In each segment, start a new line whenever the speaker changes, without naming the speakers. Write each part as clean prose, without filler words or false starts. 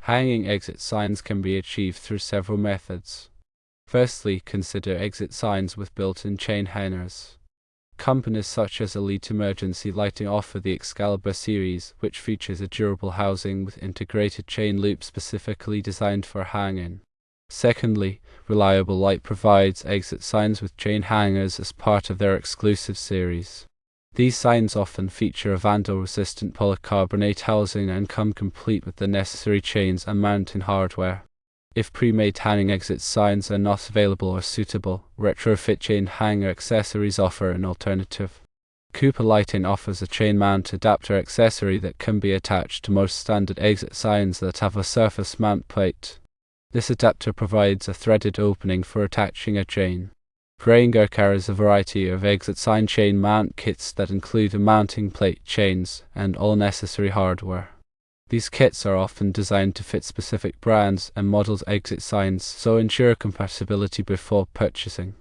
Hanging exit signs can be achieved through several methods. Firstly, consider exit signs with built-in chain hangers. Companies such as Elite Emergency Lighting offer the Excalibur series, which features a durable housing with integrated chain loop specifically designed for hanging. Secondly, Reliable Light provides exit signs with chain hangers as part of their exclusive series. These signs often feature a vandal-resistant polycarbonate housing and come complete with the necessary chains and mounting hardware. If pre-made hanging exit signs are not available or suitable, retrofit chain hanger accessories offer an alternative. Cooper Lighting offers a chain mount adapter accessory that can be attached to most standard exit signs that have a surface mount plate. This adapter provides a threaded opening for attaching a chain. Granger carries a variety of exit sign chain mount kits that include a mounting plate, chains, and all necessary hardware. These kits are often designed to fit specific brands and models' exit signs, so ensure compatibility before purchasing.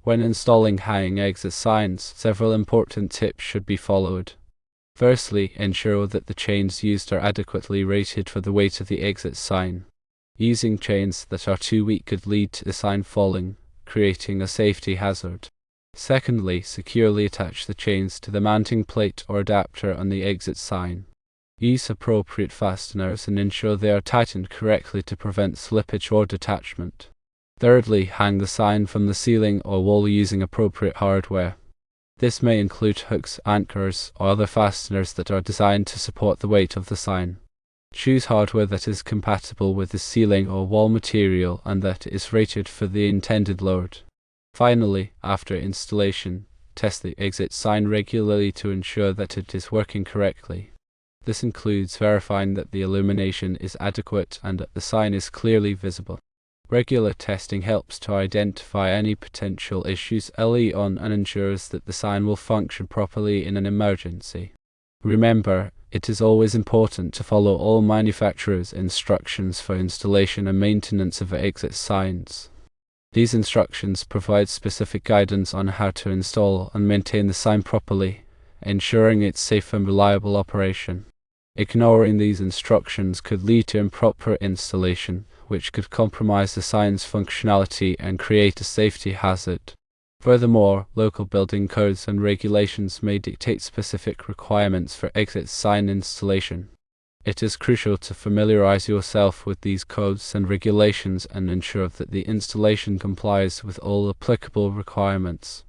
When installing hanging exit signs, several important tips should be followed. Firstly, ensure that the chains used are adequately rated for the weight of the exit sign. Using chains that are too weak could lead to the sign falling, creating a safety hazard. Secondly, securely attach the chains to the mounting plate or adapter on the exit sign. Use appropriate fasteners and ensure they are tightened correctly to prevent slippage or detachment. Thirdly, hang the sign from the ceiling or wall using appropriate hardware. This may include hooks, anchors, or other fasteners that are designed to support the weight of the sign. Choose hardware that is compatible with the ceiling or wall material and that is rated for the intended load. Finally, after installation, test the exit sign regularly to ensure that it is working correctly. This includes verifying that the illumination is adequate and that the sign is clearly visible. Regular testing helps to identify any potential issues early on and ensures that the sign will function properly in an emergency. Remember, it is always important to follow all manufacturers' instructions for installation and maintenance of exit signs. These instructions provide specific guidance on how to install and maintain the sign properly, ensuring its safe and reliable operation. Ignoring these instructions could lead to improper installation, which could compromise the sign's functionality and create a safety hazard. Furthermore, local building codes and regulations may dictate specific requirements for exit sign installation. It is crucial to familiarize yourself with these codes and regulations and ensure that the installation complies with all applicable requirements.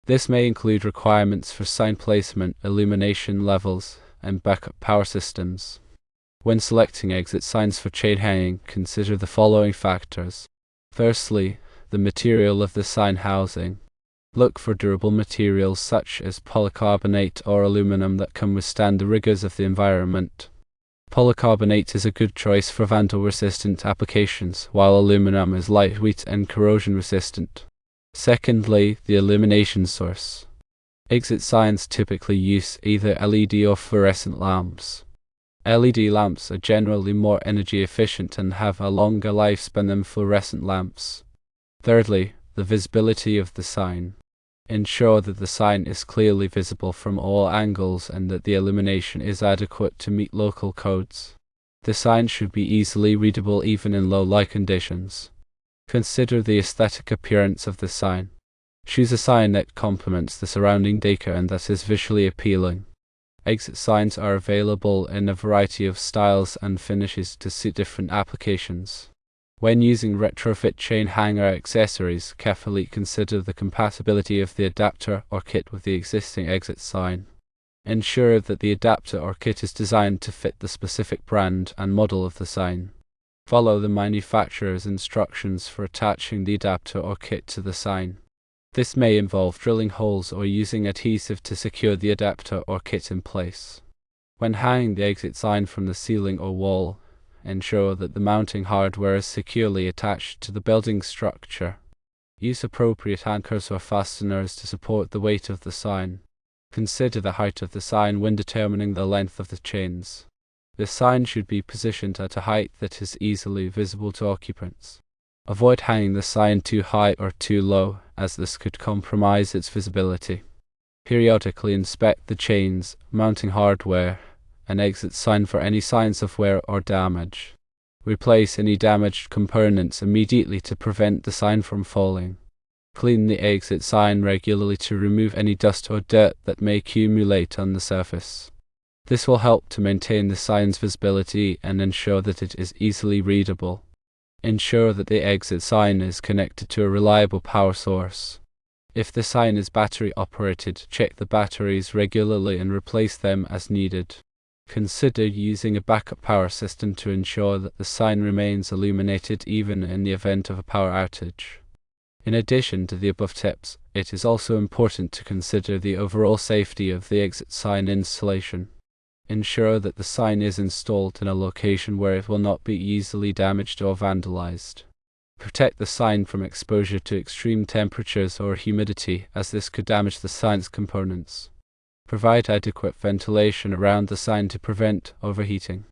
This may include requirements for sign placement, illumination levels, and backup power systems. When selecting exit signs for chain hanging, consider the following factors. Firstly, the material of the sign housing. Look for durable materials such as polycarbonate or aluminum that can withstand the rigors of the environment. Polycarbonate is a good choice for vandal-resistant applications, while aluminum is lightweight and corrosion-resistant. Secondly, the illumination source. Exit signs typically use either LED or fluorescent lamps. LED lamps are generally more energy efficient and have a longer lifespan than fluorescent lamps. Thirdly, the visibility of the sign. Ensure that the sign is clearly visible from all angles and that the illumination is adequate to meet local codes. The sign should be easily readable even in low light conditions. Consider the aesthetic appearance of the sign. Choose a sign that complements the surrounding decor and that is visually appealing. Exit signs are available in a variety of styles and finishes to suit different applications. When using retrofit chain hanger accessories, carefully consider the compatibility of the adapter or kit with the existing exit sign. Ensure that the adapter or kit is designed to fit the specific brand and model of the sign. Follow the manufacturer's instructions for attaching the adapter or kit to the sign. This may involve drilling holes or using adhesive to secure the adapter or kit in place. When hanging the exit sign from the ceiling or wall, ensure that the mounting hardware is securely attached to the building structure. Use appropriate anchors or fasteners to support the weight of the sign. Consider the height of the sign when determining the length of the chains. The sign should be positioned at a height that is easily visible to occupants. Avoid hanging the sign too high or too low, as this could compromise its visibility. Periodically inspect the chains, mounting hardware, and exit sign for any signs of wear or damage. Replace any damaged components immediately to prevent the sign from falling. Clean the exit sign regularly to remove any dust or dirt that may accumulate on the surface. This will help to maintain the sign's visibility and ensure that it is easily readable. Ensure that the exit sign is connected to a reliable power source. If the sign is battery operated, check the batteries regularly and replace them as needed. Consider using a backup power system to ensure that the sign remains illuminated even in the event of a power outage. In addition to the above tips, it is also important to consider the overall safety of the exit sign installation. Ensure that the sign is installed in a location where it will not be easily damaged or vandalized. Protect the sign from exposure to extreme temperatures or humidity, as this could damage the sign's components. Provide adequate ventilation around the sign to prevent overheating.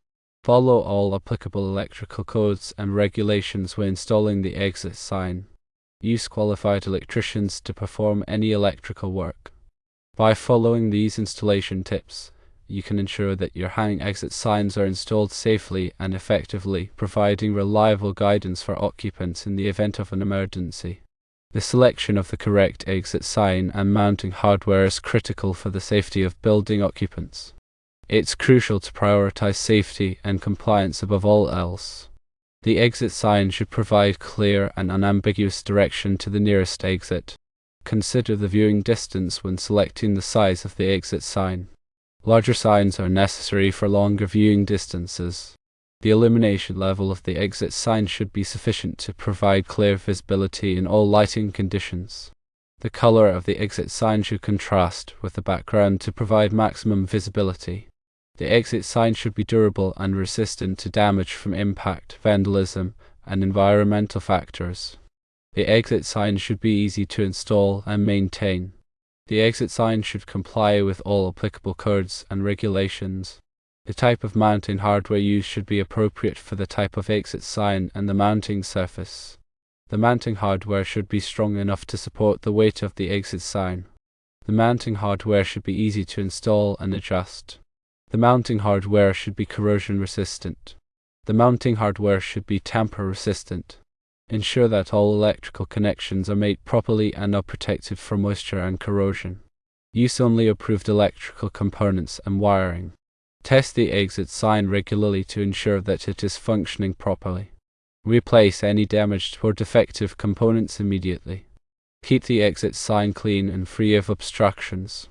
Follow all applicable electrical codes and regulations when installing the exit sign. Use qualified electricians to perform any electrical work. By following these installation tips, you can ensure that your hanging exit signs are installed safely and effectively, providing reliable guidance for occupants in the event of an emergency. The selection of the correct exit sign and mounting hardware is critical for the safety of building occupants. It's crucial to prioritize safety and compliance above all else. The exit sign should provide clear and unambiguous direction to the nearest exit. Consider the viewing distance when selecting the size of the exit sign. Larger signs are necessary for longer viewing distances. The illumination level of the exit sign should be sufficient to provide clear visibility in all lighting conditions. The color of the exit sign should contrast with the background to provide maximum visibility. The exit sign should be durable and resistant to damage from impact, vandalism, and environmental factors. The exit sign should be easy to install and maintain. The exit sign should comply with all applicable codes and regulations. The type of mounting hardware used should be appropriate for the type of exit sign and the mounting surface. The mounting hardware should be strong enough to support the weight of the exit sign. The mounting hardware should be easy to install and adjust. The mounting hardware should be corrosion resistant. The mounting hardware should be tamper resistant. Ensure that all electrical connections are made properly and are protected from moisture and corrosion. Use only approved electrical components and wiring. Test the exit sign regularly to ensure that it is functioning properly. Replace any damaged or defective components immediately. Keep the exit sign clean and free of obstructions.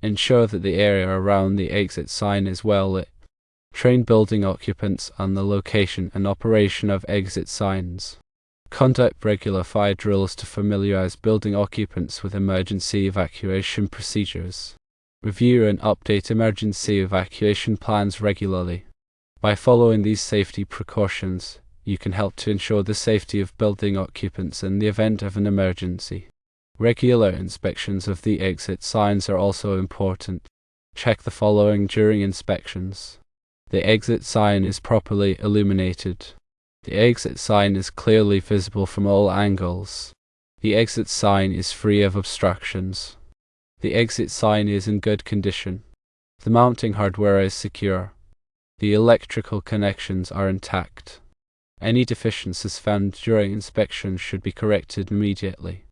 Ensure that the area around the exit sign is well lit. Train building occupants on the location and operation of exit signs. Conduct regular fire drills to familiarize building occupants with emergency evacuation procedures. Review and update emergency evacuation plans regularly. By following these safety precautions, you can help to ensure the safety of building occupants in the event of an emergency. Regular inspections of the exit signs are also important. Check the following during inspections. The exit sign is properly illuminated. The exit sign is clearly visible from all angles. The exit sign is free of obstructions. The exit sign is in good condition. The mounting hardware is secure. The electrical connections are intact. Any deficiencies found during inspection should be corrected immediately.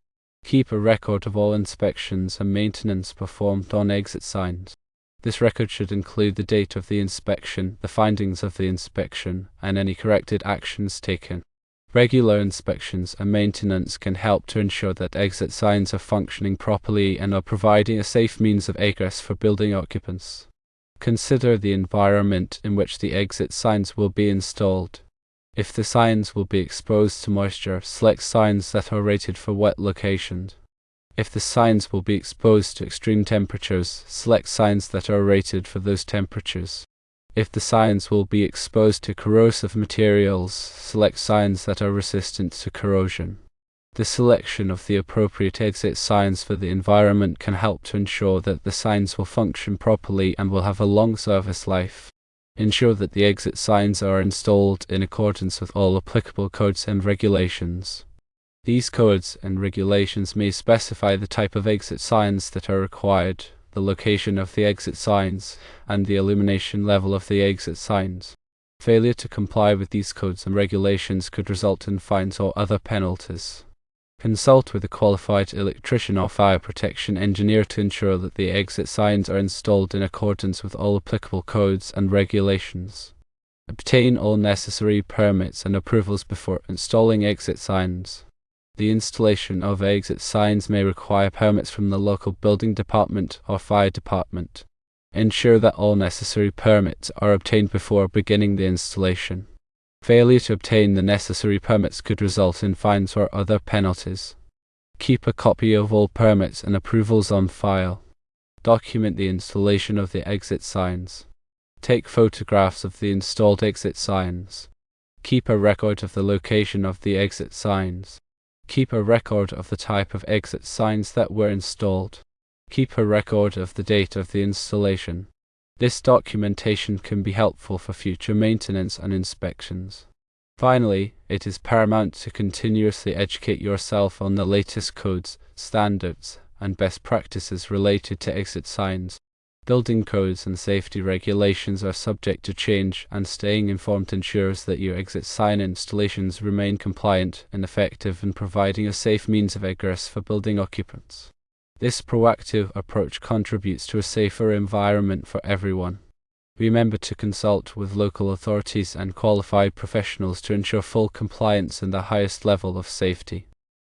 Keep a record of all inspections and maintenance performed on exit signs. This record should include the date of the inspection, the findings of the inspection, and any corrected actions taken. Regular inspections and maintenance can help to ensure that exit signs are functioning properly and are providing a safe means of egress for building occupants. Consider the environment in which the exit signs will be installed. If the signs will be exposed to moisture, select signs that are rated for wet locations. If the signs will be exposed to extreme temperatures, select signs that are rated for those temperatures. If the signs will be exposed to corrosive materials, select signs that are resistant to corrosion. The selection of the appropriate exit signs for the environment can help to ensure that the signs will function properly and will have a long service life. Ensure that the exit signs are installed in accordance with all applicable codes and regulations. These codes and regulations may specify the type of exit signs that are required, the location of the exit signs, and the illumination level of the exit signs. Failure to comply with these codes and regulations could result in fines or other penalties. Consult with a qualified electrician or fire protection engineer to ensure that the exit signs are installed in accordance with all applicable codes and regulations. Obtain all necessary permits and approvals before installing exit signs. The installation of exit signs may require permits from the local building department or fire department. Ensure that all necessary permits are obtained before beginning the installation. Failure to obtain the necessary permits could result in fines or other penalties. Keep a copy of all permits and approvals on file. Document the installation of the exit signs. Take photographs of the installed exit signs. Keep a record of the location of the exit signs. Keep a record of the type of exit signs that were installed. Keep a record of the date of the installation. This documentation can be helpful for future maintenance and inspections. Finally, it is paramount to continuously educate yourself on the latest codes, standards, and best practices related to exit signs. Building codes and safety regulations are subject to change, and staying informed ensures that your exit sign installations remain compliant and effective in providing a safe means of egress for building occupants. This proactive approach contributes to a safer environment for everyone. Remember to consult with local authorities and qualified professionals to ensure full compliance and the highest level of safety.